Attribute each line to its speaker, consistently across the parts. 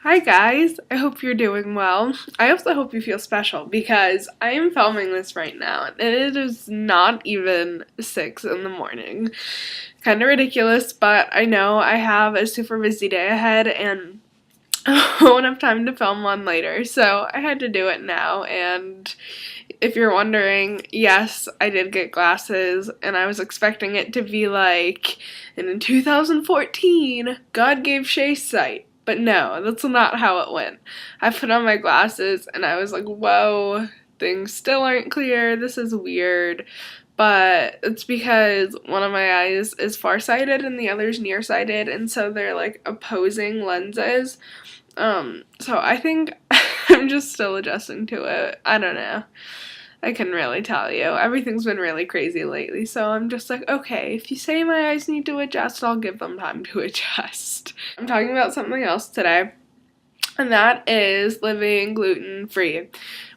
Speaker 1: Hi guys, I hope you're doing well. I also hope you feel special because I am filming this right now and it is not even 6 in the morning. Kind of ridiculous, but I know I have a super busy day ahead and I won't have time to film one later, so I had to do it now. And if you're wondering, yes, I did get glasses and I was expecting it to be like, and in 2014, God gave Shay sight. But no, that's not how it went. I put on my glasses and I was like, whoa, things still aren't clear. This is weird. But it's because one of my eyes is farsighted and the other's nearsighted, and so they're like opposing lenses. So I think I'm just still adjusting to it. I don't know. I can really tell you. Everything's been really crazy lately, so I'm just like, okay, if you say my eyes need to adjust, I'll give them time to adjust. I'm talking about something else today, and that is living gluten-free,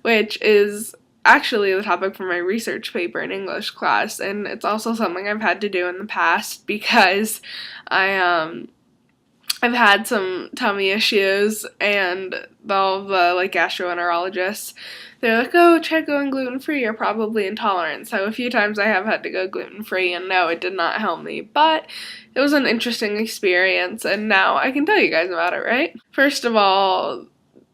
Speaker 1: which is actually the topic for my research paper in English class, and it's also something I've had to do in the past because I've had some tummy issues, and all the gastroenterologists, they're like, oh, try going gluten-free, you're probably intolerant. So a few times I have had to go gluten-free, and no, it did not help me, but it was an interesting experience, and now I can tell you guys about it, right? First of all,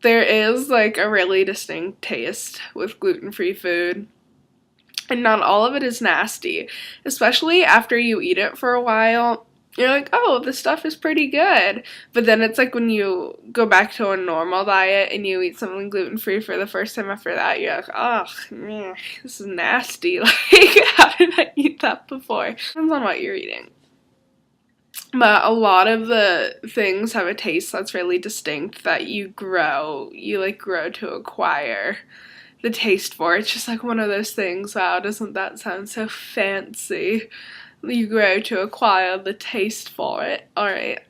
Speaker 1: there is like a really distinct taste with gluten-free food. And not all of it is nasty, especially after you eat it for a while. You're like, oh, this stuff is pretty good. But then it's like when you go back to a normal diet and you eat something gluten-free for the first time after that, you're like, oh, man, this is nasty. Like, how did I eat that before? Depends on what you're eating. But a lot of the things have a taste that's really distinct that you grow to acquire the taste for. It's just like one of those things, wow, doesn't that sound so fancy? You grow to acquire the taste for it. Alright.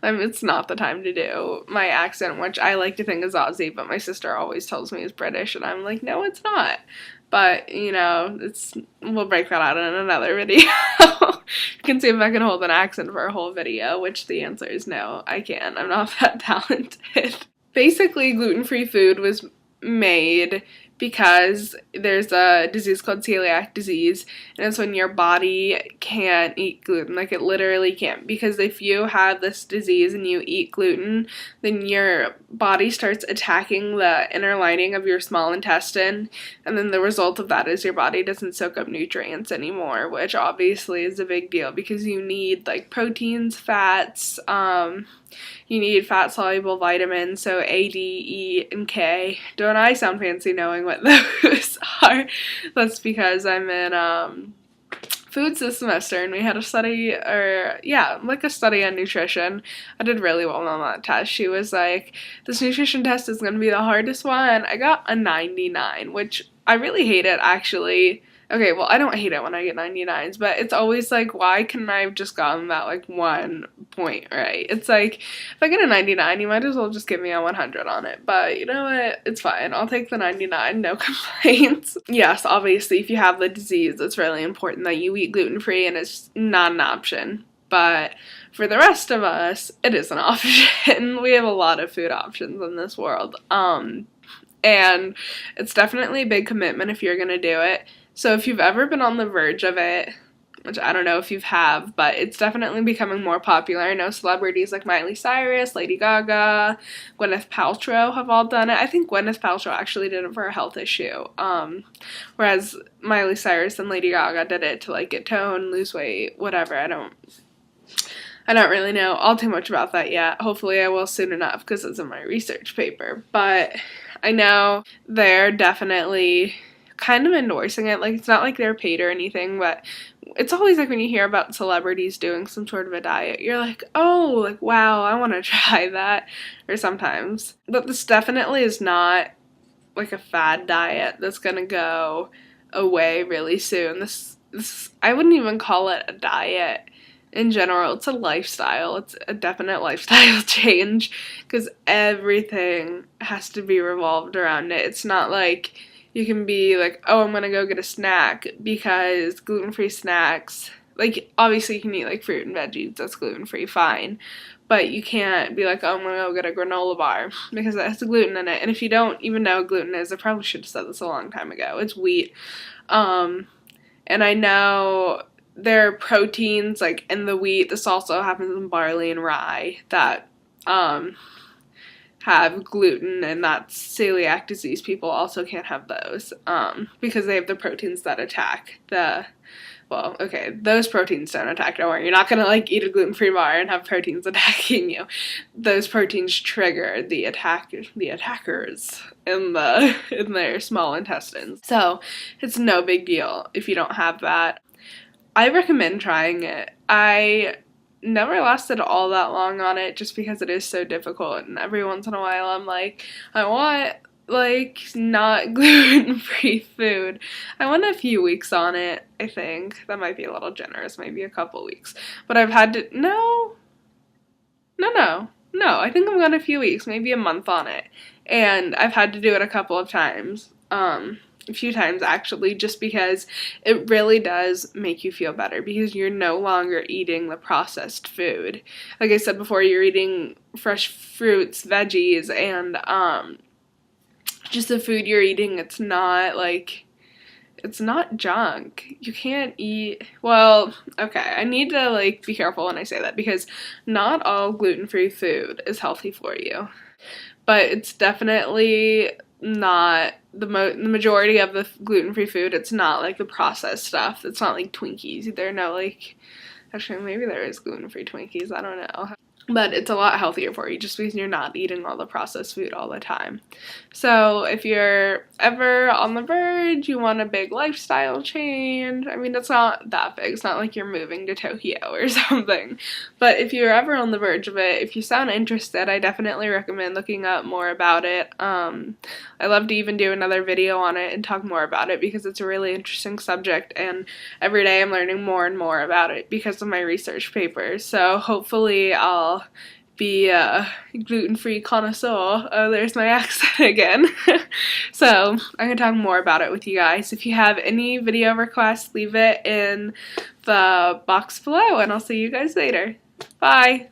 Speaker 1: It's not the time to do my accent, which I like to think is Aussie, but my sister always tells me is British, and I'm like, no, it's not. But, we'll break that out in another video. You can see if I can hold an accent for a whole video, which the answer is no, I can't. I'm not that talented. Basically, gluten-free food was made because there's a disease called celiac disease, and it's when your body can't eat gluten. Like, it literally can't, because if you have this disease and you eat gluten, then your body starts attacking the inner lining of your small intestine, and then the result of that is your body doesn't soak up nutrients anymore, which obviously is a big deal because you need like proteins, fats, you need fat-soluble vitamins, so A, D, E, and K. Don't I sound fancy knowing what those are? That's because I'm in foods this semester, and we had a study, a study on nutrition. I did really well on that test. She was like, this nutrition test is going to be the hardest one. I got a 99, which I really hate it, actually. Okay, well, I don't hate it when I get 99s, but it's always like, why couldn't I have just gotten that, like, 1 point right? It's like, if I get a 99, you might as well just give me a 100 on it, but you know what? It's fine. I'll take the 99, no complaints. Yes, obviously, if you have the disease, it's really important that you eat gluten-free, and it's not an option, but for the rest of us, it is an option. We have a lot of food options in this world, and it's definitely a big commitment if you're gonna do it. So if you've ever been on the verge of it, which I don't know if you have, but it's definitely becoming more popular. I know celebrities like Miley Cyrus, Lady Gaga, Gwyneth Paltrow have all done it. I think Gwyneth Paltrow actually did it for a health issue, whereas Miley Cyrus and Lady Gaga did it to like get tone, lose weight, whatever. I don't really know all too much about that yet. Hopefully I will soon enough because it's in my research paper. But I know they're definitely kind of endorsing it. Like, it's not like they're paid or anything, but it's always like when you hear about celebrities doing some sort of a diet, you're like, oh, like, wow, I want to try that. Or sometimes. But this definitely is not like a fad diet that's gonna go away really soon. This I wouldn't even call it a diet in general. It's a lifestyle. It's a definite lifestyle change because everything has to be revolved around it. It's not like you can be like, oh, I'm gonna go get a snack, because gluten-free snacks like, obviously you can eat, like, fruit and veggies that's gluten-free, fine, but you can't be like, oh, I'm gonna go get a granola bar, because it has gluten in it, and if you don't even know what gluten is, I probably should have said this a long time ago, it's wheat, and I know there are proteins, like, in the wheat, this also happens in barley and rye, that, have gluten, and that's celiac disease people also can't have those, because they have the proteins that attack the, well, okay, those proteins don't attack, don't worry, you're not gonna, like, eat a gluten-free bar and have proteins attacking you. Those proteins trigger the attackers in their small intestines. So, it's no big deal if you don't have that. I recommend trying it. I never lasted all that long on it just because it is so difficult, and every once in a while I'm like, I want, like, not gluten-free food. I went a few weeks on it, I think. That might be a little generous, maybe a couple weeks. But I've had to, no, I think I've gone a few weeks, maybe a month on it. And I've had to do it a couple of times. A few times actually, just because it really does make you feel better because you're no longer eating the processed food. Like I said before, you're eating fresh fruits, veggies, and just the food you're eating, it's not junk. You can't eat, well, okay, I need to, like, be careful when I say that because not all gluten-free food is healthy for you. But it's definitely not the majority of the gluten-free food. It's not like the processed stuff. It's not like Twinkies. There are no, like, actually maybe there is gluten-free Twinkies. I don't know. But it's a lot healthier for you just because you're not eating all the processed food all the time. So if you're ever on the verge, you want a big lifestyle change, I mean, it's not that big. It's not like you're moving to Tokyo or something. But if you're ever on the verge of it, if you sound interested, I definitely recommend looking up more about it. I'd love to even do another video on it and talk more about it because it's a really interesting subject, and every day I'm learning more and more about it because of my research papers. So hopefully I'll be a gluten-free connoisseur. Oh, there's my accent again. So I'm going to talk more about it with you guys. If you have any video requests, leave it in the box below, and I'll see you guys later. Bye!